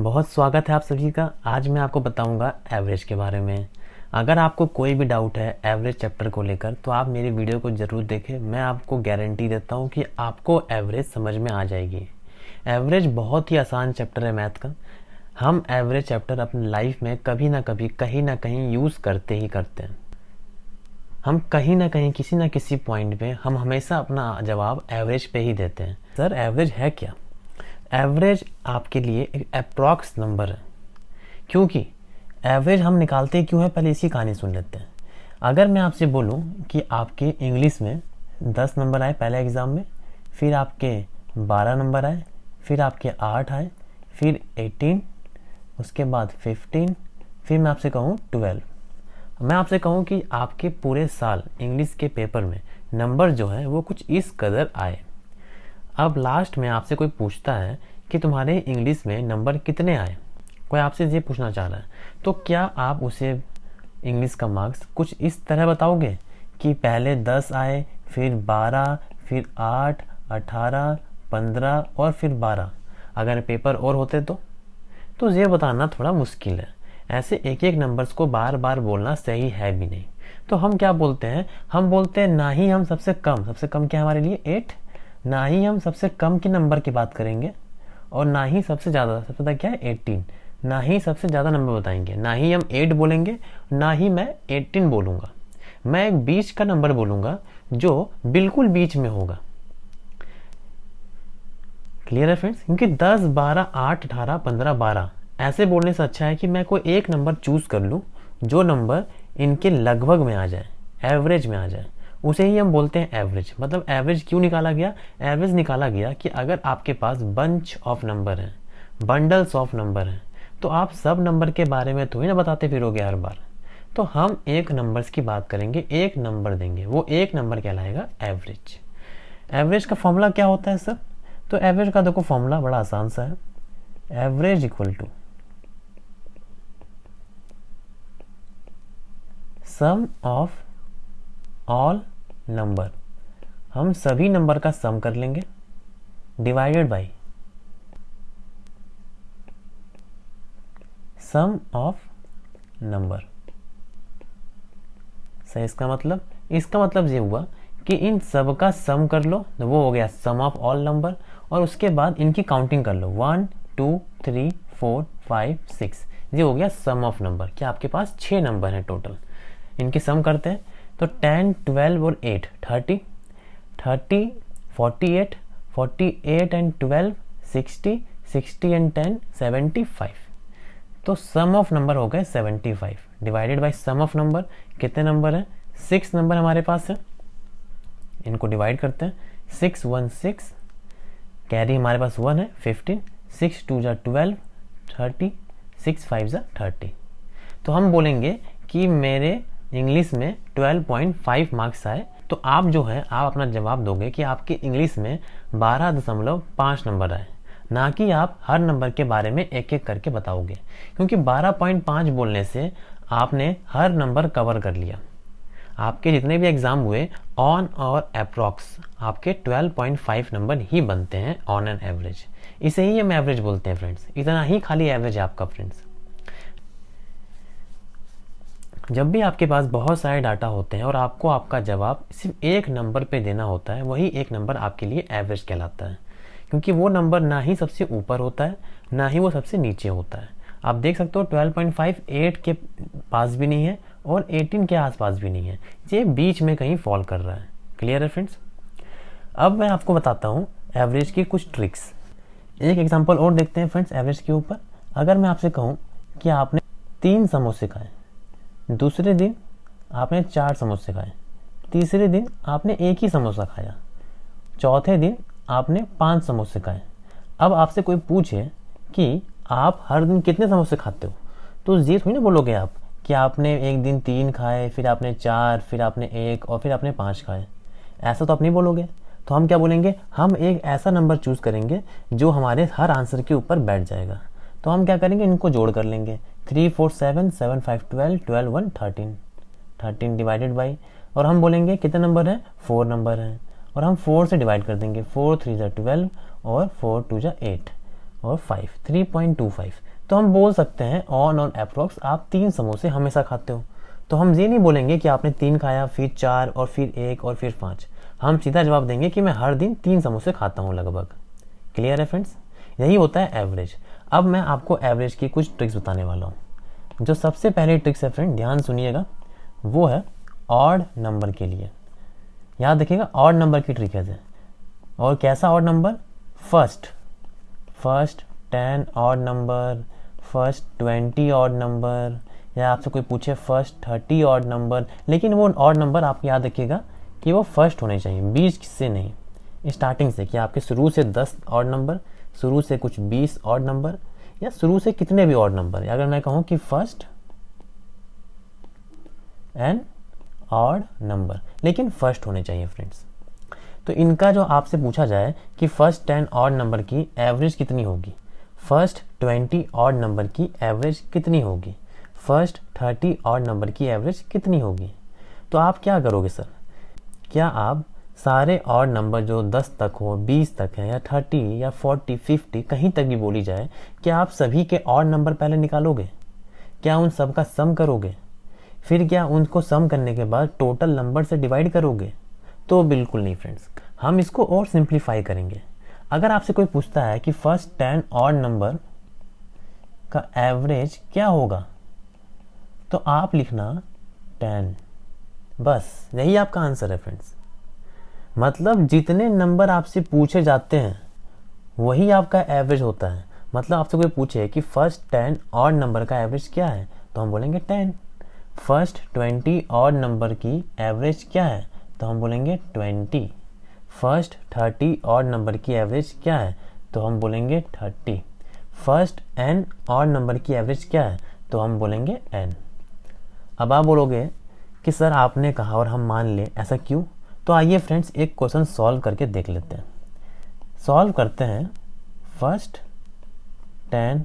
बहुत स्वागत है आप सभी का। आज मैं आपको बताऊंगा एवरेज के बारे में। अगर आपको कोई भी डाउट है एवरेज चैप्टर को लेकर तो आप मेरी वीडियो को ज़रूर देखें। मैं आपको गारंटी देता हूं कि आपको एवरेज समझ में आ जाएगी। एवरेज बहुत ही आसान चैप्टर है मैथ का। हम एवरेज चैप्टर अपनी लाइफ में कभी ना कभी कहीं ना कहीं यूज़ करते ही करते हैं। हम कहीं ना कहीं किसी ना किसी पॉइंट पे हम हमेशा अपना जवाब एवरेज पे ही देते हैं। सर एवरेज है क्या? एवरेज आपके लिए एक अप्रॉक्स नंबर है। क्योंकि एवरेज हम निकालते क्यों है, पहले इसी कहानी सुन लेते हैं। अगर मैं आपसे बोलूं कि आपके इंग्लिश में 10 नंबर आए पहले एग्ज़ाम में, फिर आपके 12 नंबर आए, फिर आपके 8 आए, फिर 18, उसके बाद 15, फिर मैं आपसे कहूँ 12। मैं आपसे कहूँ कि आपके पूरे साल इंग्लिश के पेपर में नंबर जो है वो कुछ इस कदर आए। अब लास्ट में आपसे कोई पूछता है कि तुम्हारे इंग्लिश में नंबर कितने आए, कोई आपसे ये पूछना चाह रहा है, तो क्या आप उसे इंग्लिश का मार्क्स कुछ इस तरह बताओगे कि पहले 10 आए, फिर 12, फिर 8, 18, 15 और फिर 12? अगर पेपर और होते तो ये बताना थोड़ा मुश्किल है। ऐसे एक एक नंबर्स को बार बार बोलना सही है भी नहीं। तो हम क्या बोलते हैं, हम बोलते हैं ना ही हम सबसे कम क्या है हमारे लिए 8, ना ही हम सबसे कम के नंबर की बात करेंगे और ना ही सबसे ज़्यादा क्या है 18, ना ही सबसे ज़्यादा नंबर बताएंगे, ना ही हम 8 बोलेंगे, ना ही मैं 18 बोलूँगा। मैं एक बीच का नंबर बोलूँगा जो बिल्कुल बीच में होगा। क्लियर है फ्रेंड्स? क्योंकि 10, 12, 8, 18, 15, 12 ऐसे बोलने से अच्छा है कि मैं कोई एक नंबर चूज़ कर लूँ जो नंबर इनके लगभग में आ जाए, एवरेज में आ जाए, उसे ही हम बोलते हैं एवरेज। मतलब एवरेज क्यों निकाला गया? एवरेज निकाला गया कि अगर आपके पास बंच ऑफ नंबर हैं, बंडल्स ऑफ नंबर हैं, तो आप सब नंबर के बारे में थोड़ी ना बताते फिरोगे हर बार। तो हम एक नंबर्स की बात करेंगे, एक नंबर देंगे, वो एक नंबर कहलाएगा एवरेज। एवरेज का फॉर्मूला क्या होता है सर? तो एवरेज का देखो फॉर्मूला बड़ा आसान सा है। Average equal to sum of all number, हम सभी नंबर का सम कर लेंगे, divided by sum of number. सही। इसका मतलब ये हुआ कि इन सब का सम कर लो, तो वो हो गया सम ऑफ ऑल नंबर, और उसके बाद इनकी काउंटिंग कर लो 1 2 3 4 5 6, ये हो गया सम ऑफ नंबर। क्या आपके पास 6 नंबर हैं टोटल, इनकी सम करते हैं तो 10 12 और 8 30 30 48 48 एंड 12 60 60 एंड 10 75। तो सम ऑफ नंबर हो गए 75 divided by sum of number. कितने नंबर हैं? 6 नंबर हमारे पास है, इनको डिवाइड करते हैं। 6 1 6, कैरी हमारे पास 1 है 15, 6 2 जा 12, 30, 6 5 जा 30। तो हम बोलेंगे कि मेरे इंग्लिश में 12.5 मार्क्स आए। तो आप जो है आप अपना जवाब दोगे कि आपके इंग्लिश में 12.5 नंबर आए, ना कि आप हर नंबर के बारे में एक एक करके बताओगे। क्योंकि 12.5 बोलने से आपने हर नंबर कवर कर लिया। आपके जितने भी एग्जाम हुए ऑन और अप्रॉक्स आपके 12.5 नंबर ही बनते हैं ऑन एन एवरेज। इसे ही हम एवरेज बोलते हैं फ्रेंड्स। इतना ही खाली एवरेज है आपका फ्रेंड्स। जब भी आपके पास बहुत सारे डाटा होते हैं और आपको आपका जवाब सिर्फ एक नंबर पे देना होता है, वही एक नंबर आपके लिए एवरेज कहलाता है। क्योंकि वो नंबर ना ही सबसे ऊपर होता है, ना ही वो सबसे नीचे होता है। आप देख सकते हो 12.5 8 के पास भी नहीं है और 18 के आसपास भी नहीं है, ये बीच में कहीं फॉल कर रहा है। क्लियर है फ्रेंड्स? अब मैं आपको बताता हूँ एवरेज की कुछ ट्रिक्स। एक एग्जाम्पल और देखते हैं फ्रेंड्स एवरेज के ऊपर। अगर मैं आपसे कहूँ कि आपने 3 समोसे खाए, दूसरे दिन आपने 4 समोसे खाए, तीसरे दिन आपने एक ही समोसा खाया, चौथे दिन आपने 5 समोसे खाए। अब आपसे कोई पूछे कि आप हर दिन कितने समोसे खाते हो, तो ये थोड़ी ना बोलोगे आप कि आपने एक दिन 3 खाए, फिर आपने 4, फिर आपने 1 और फिर आपने 5 खाए। ऐसा तो आप नहीं बोलोगे। तो हम क्या बोलेंगे, हम एक ऐसा नंबर चूज़ करेंगे जो हमारे हर आंसर के ऊपर बैठ जाएगा। तो हम क्या करेंगे, इनको जोड़ कर लेंगे। 3 4 7 7 5 12 12 1 13 13 डिवाइडेड बाई, और हम बोलेंगे कितने नंबर हैं, 4 नंबर हैं, और हम 4 से डिवाइड कर देंगे। 4 3 जा 12 और 4 2 जा 8। और 5, 3.25। तो हम बोल सकते हैं ऑन और अप्रोक्स आप 3 समोसे हमेशा खाते हो। तो हम ये नहीं बोलेंगे कि आपने 3 खाया, फिर 4 और फिर 1 और फिर 5। हम सीधा जवाब देंगे कि मैं हर दिन 3 समोसे खाता हूँ लगभग। क्लियर है फ्रेंड्स? यही होता है एवरेज। अब मैं आपको एवरेज की कुछ ट्रिक्स बताने वाला हूँ। जो सबसे पहली ट्रिक्स है फ्रेंड, ध्यान सुनिएगा, वो है ऑड नंबर के लिए। याद रखिएगा, ऑड नंबर की ट्रिक है। और कैसा odd number? First 10 odd number, first 20 odd number, या आपसे कोई पूछे फर्स्ट 30 ऑड नंबर, लेकिन वो ऑड नंबर आप याद रखिएगा कि वो फर्स्ट होने चाहिए, 20 से नहीं, स्टार्टिंग से, कि आपके शुरू से 10 ऑड नंबर, शुरू से कुछ 20 ऑड नंबर, या शुरू से कितने भी ऑड नंबर। अगर मैं कहूँ कि फर्स्ट एन ऑड नंबर, लेकिन फर्स्ट होने चाहिए फ्रेंड्स। तो इनका जो आपसे पूछा जाए कि फर्स्ट 10 ऑड नंबर की एवरेज कितनी होगी, फर्स्ट 20 ऑड नंबर की एवरेज कितनी होगी, फर्स्ट 30 ऑड नंबर की एवरेज कितनी होगी, तो आप क्या करोगे सर? क्या आप सारे ऑड नंबर जो 10 तक हो, 20 तक है, या 30 या 40, 50 कहीं तक भी बोली जाए, क्या आप सभी के ऑड नंबर पहले निकालोगे? क्या उन सब का सम करोगे? फिर क्या उनको सम करने के बाद टोटल नंबर से डिवाइड करोगे? तो बिल्कुल नहीं फ्रेंड्स, हम इसको और सिंप्लीफाई करेंगे। अगर आपसे कोई पूछता है कि फर्स्ट 10 ऑड नंबर का एवरेज क्या होगा, तो आप लिखना 10, बस यही आपका आंसर है फ्रेंड्स। मतलब जितने नंबर आपसे पूछे जाते हैं वही आपका एवरेज होता है। मतलब आपसे कोई पूछे कि फर्स्ट 10 ऑड नंबर का एवरेज क्या है, तो हम बोलेंगे 10। फर्स्ट 20 ऑड नंबर की एवरेज क्या है, तो हम बोलेंगे 20। फर्स्ट 30 ऑड नंबर की एवरेज क्या है, तो हम बोलेंगे 30। फर्स्ट n ऑड नंबर की एवरेज क्या है, तो हम बोलेंगे n। अब आप बोलोगे कि सर आपने कहा और हम मान ले, ऐसा क्यों? तो आइए फ्रेंड्स एक क्वेश्चन सॉल्व करके देख लेते हैं। सॉल्व करते हैं first 10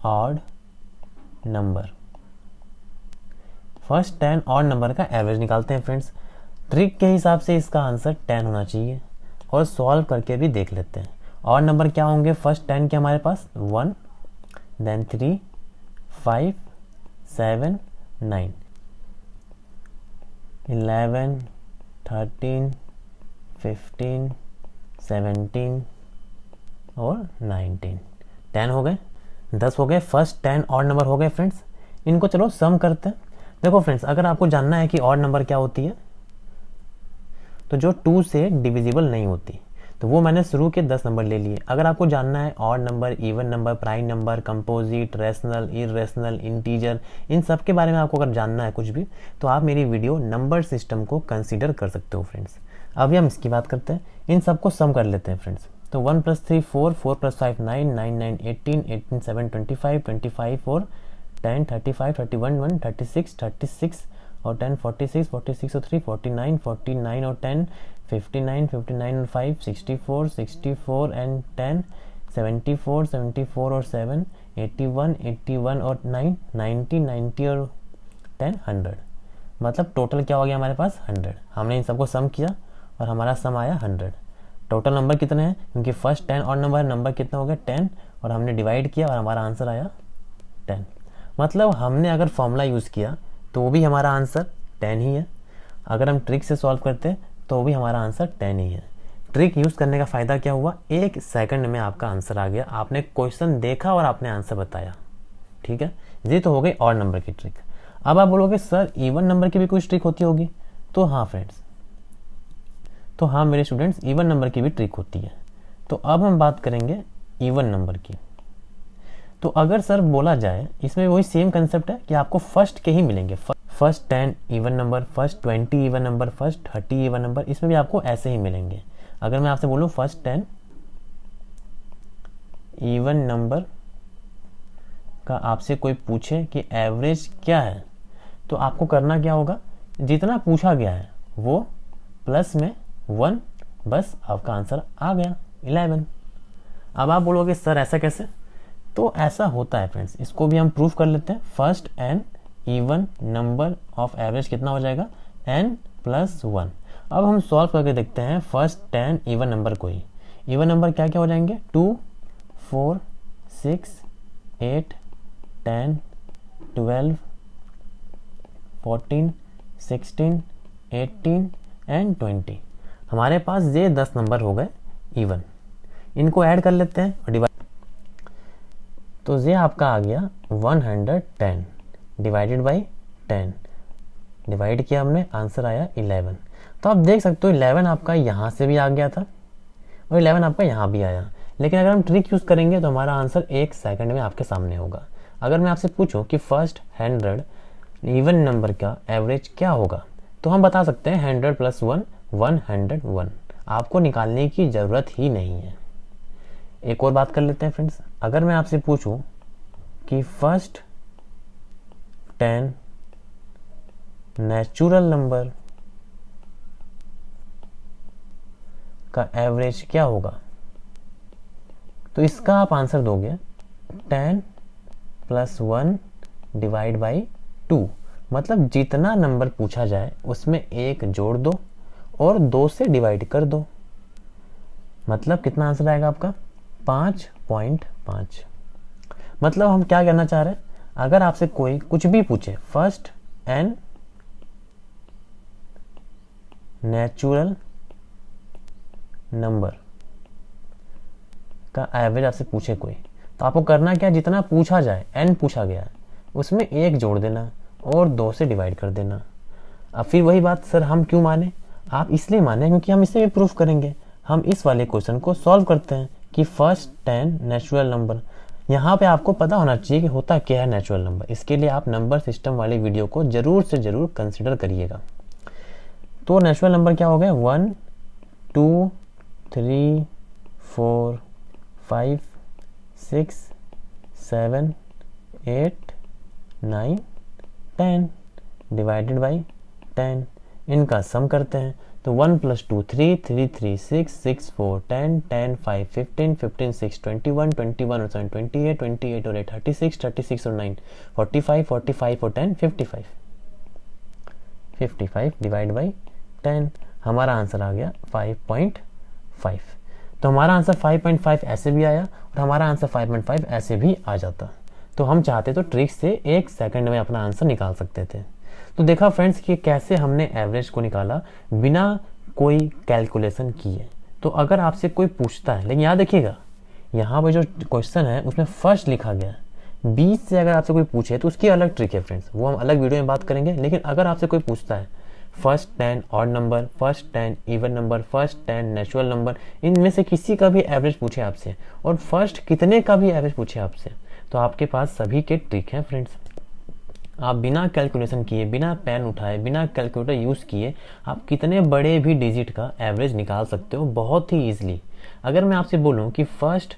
odd number, first 10 odd number का एवरेज निकालते हैं फ्रेंड्स। ट्रिक के हिसाब से इसका आंसर 10 होना चाहिए, और सॉल्व करके भी देख लेते हैं। ऑड नंबर क्या होंगे फर्स्ट 10 के हमारे पास? 1, देन 3, 5, 7, 9, 11, 13, 15, 17 और 19। 10 हो गए, 10 हो गए, फर्स्ट 10 ऑड नंबर हो गए फ्रेंड्स। इनको चलो सम करते हैं। देखो फ्रेंड्स, अगर आपको जानना है कि ऑड नंबर क्या होती है, तो जो 2 से डिविजिबल नहीं होती, तो वो मैंने शुरू के 10 नंबर ले लिए। अगर आपको जानना है odd number, even number, prime number, composite, rational, irrational, integer, इन सब के बारे में आपको अगर जानना है कुछ भी, तो आप मेरी वीडियो नंबर सिस्टम को कंसीडर कर सकते हो फ्रेंड्स। अभी हम इसकी बात करते हैं, इन सबको सम कर लेते हैं फ्रेंड्स। तो 1 + 3 4, 4 + 5 9, 9 9 18, 18 7 25, 25 4 10, 35 31 1 36, 36 और 10 46, 46 और 3 49, 49 और 10 59, 59 और 5 64, 64 एंड 10 74, 74 और 7 81, 81 और 9 90, 90 और 10 100। मतलब टोटल क्या हो गया हमारे पास? 100। हमने इन सबको सम किया और हमारा सम आया 100। टोटल नंबर कितने हैं? क्योंकि फर्स्ट 10 और नंबर कितना हो गया? 10, और हमने डिवाइड किया और हमारा आंसर आया 10। मतलब हमने अगर फॉर्मूला यूज़ किया तो वो भी हमारा आंसर 10 ही है। अगर हम ट्रिक से सॉल्व करते तो भी हमारा आंसर 10 ही है। ट्रिक यूज़ करने का फ़ायदा क्या हुआ? 1 सेकंड में आपका आंसर आ गया। आपने क्वेश्चन देखा और आपने आंसर बताया। ठीक है, ये तो हो गई ऑड नंबर की ट्रिक। अब आप बोलोगे सर इवन नंबर की भी कुछ ट्रिक होती होगी। तो हाँ फ्रेंड्स, तो हाँ मेरे स्टूडेंट्स, इवन नंबर की भी ट्रिक होती है। तो अब हम बात करेंगे इवन नंबर की। तो अगर सर बोला जाए, इसमें वही सेम कंसेप्ट है कि आपको फर्स्ट के ही मिलेंगे। First 10 even number, first 20 even number, first 30 even number, इसमें भी आपको ऐसे ही मिलेंगे। अगर मैं आपसे बोलूँ फर्स्ट 10 इवन नंबर का आपसे कोई पूछे कि एवरेज क्या है, तो आपको करना क्या होगा? जितना पूछा गया है वो प्लस में 1, बस आपका आंसर आ गया 11। अब आप बोलोगे सर ऐसा कैसे? तो ऐसा होता है फ्रेंड्स, इसको भी हम प्रूफ कर लेते हैं। First n even number of average कितना हो जाएगा? n + 1। अब हम सॉल्व करके देखते हैं फर्स्ट 10 इवन नंबर को ही। इवन नंबर क्या क्या हो जाएंगे? 2, 4 6 8 10 12 14 16 18 एंड 20। हमारे पास ये 10 नंबर हो गए इवन। इनको ऐड कर लेते हैं और डिवाइड, तो ये आपका आ गया 110 डिवाइडेड बाई 10। डिवाइड किया हमने, आंसर आया 11। तो आप देख सकते हो 11 आपका यहाँ से भी आ गया था और 11 आपका यहाँ भी आया। लेकिन अगर हम ट्रिक यूज़ करेंगे तो हमारा आंसर 1 सेकंड में आपके सामने होगा। अगर मैं आपसे पूछूं कि फर्स्ट 100 इवन नंबर का एवरेज क्या होगा, तो हम बता सकते हैं 100 + 1 101। आपको निकालने की ज़रूरत ही नहीं है। एक और बात कर लेते हैं फ्रेंड्स। अगर मैं आपसे पूछूं कि फर्स्ट 10 नेचुरल नंबर का एवरेज क्या होगा, तो इसका आप आंसर दोगे 10 + 1 डिवाइड बाई 2। मतलब जितना नंबर पूछा जाए उसमें 1 जोड़ दो और 2 से डिवाइड कर दो। मतलब कितना आंसर आएगा आपका 5.5। मतलब हम क्या कहना चाह रहे हैं, अगर आपसे कोई कुछ भी पूछे फर्स्ट n नेचुरल नंबर का एवरेज आपसे पूछे कोई, तो आपको करना क्या, जितना पूछा जाए n पूछा गया है उसमें 1 जोड़ देना और 2 से डिवाइड कर देना। अब फिर वही बात, सर हम क्यों माने, आप इसलिए माने क्योंकि हम इसे भी प्रूफ करेंगे। हम इस वाले क्वेश्चन को सॉल्व करते हैं कि फर्स्ट 10 नेचुरल नंबर, यहाँ पे आपको पता होना चाहिए कि होता क्या है नेचुरल नंबर। इसके लिए आप नंबर सिस्टम वाली वीडियो को जरूर से जरूर कंसिडर करिएगा। तो नेचुरल नंबर क्या हो गया 1 2 3 4 5 6 7 8 9 10 डिवाइडेड बाई 10। इनका सम करते हैं तो 1 + 2 3 3 3 6 6 4 10 10 5 15 15 6 21 21 और 7 28 28 और 8 36 36 और 9 45 45 और 10 55 55 डिवाइड बाई 10। हमारा आंसर आ गया 5.5। तो हमारा आंसर 5.5 ऐसे भी आया और हमारा आंसर 5.5 ऐसे भी आ जाता। तो हम चाहते तो ट्रिक से 1 सेकंड में अपना आंसर निकाल सकते थे। तो देखा फ्रेंड्स कि कैसे हमने एवरेज को निकाला बिना कोई कैलकुलेशन किए। तो अगर आपसे कोई पूछता है, लेकिन याद रखिएगा यहाँ पे जो क्वेश्चन है उसमें फर्स्ट लिखा गया है, 20 से अगर आपसे कोई पूछे तो उसकी अलग ट्रिक है फ्रेंड्स, वो हम अलग वीडियो में बात करेंगे। लेकिन अगर आपसे कोई पूछता है first 10 odd number, first 10 even number, first 10 natural number, इनमें से किसी का भी एवरेज पूछे आपसे और फर्स्ट कितने का भी एवरेज पूछे आपसे, तो आपके पास सभी के ट्रिक हैं फ्रेंड्स। आप बिना कैलकुलेशन किए, बिना पेन उठाए, बिना कैलकुलेटर यूज़ किए आप कितने बड़े भी डिजिट का एवरेज निकाल सकते हो बहुत ही ईजिली। अगर मैं आपसे बोलूँ कि फर्स्ट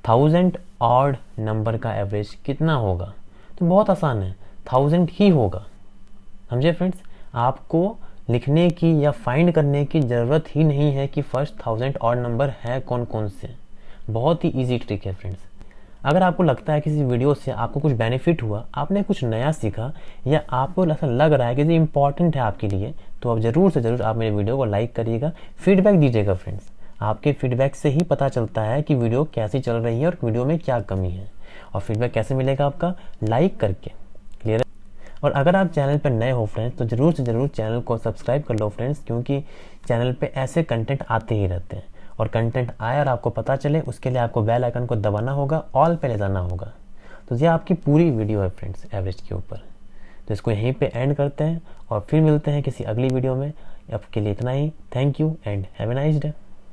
1000 ऑड नंबर का एवरेज कितना होगा, तो बहुत आसान है, 1000 ही होगा। समझे फ्रेंड्स, आपको लिखने की या फाइंड करने की ज़रूरत ही नहीं है कि फर्स्ट 1000 ऑड नंबर है कौन कौन से। बहुत ही ईजी ट्रिक है फ्रेंड्स। अगर आपको लगता है किसी वीडियो से आपको कुछ बेनिफिट हुआ, आपने कुछ नया सीखा या आपको ऐसा लग रहा है कि ये इंपॉर्टेंट है आपके लिए, तो आप ज़रूर से ज़रूर आप मेरे वीडियो को लाइक करिएगा, फीडबैक दीजिएगा फ्रेंड्स। आपके फीडबैक से ही पता चलता है कि वीडियो कैसी चल रही है और वीडियो में क्या कमी है। और फीडबैक कैसे मिलेगा आपका, लाइक करके। क्लियर है? और अगर आप चैनल पर नए हो फ्रेंड्स तो ज़रूर से ज़रूर चैनल को सब्सक्राइब कर लो फ्रेंड्स, क्योंकि चैनल पे ऐसे कंटेंट आते ही रहते हैं। और कंटेंट आए और आपको पता चले उसके लिए आपको बेल आइकन को दबाना होगा, ऑल पे ले जाना होगा। तो ये आपकी पूरी वीडियो है फ्रेंड्स एवरेज के ऊपर। तो इसको यहीं पे एंड करते हैं और फिर मिलते हैं किसी अगली वीडियो में। आपके लिए इतना ही। Thank you and have a nice day.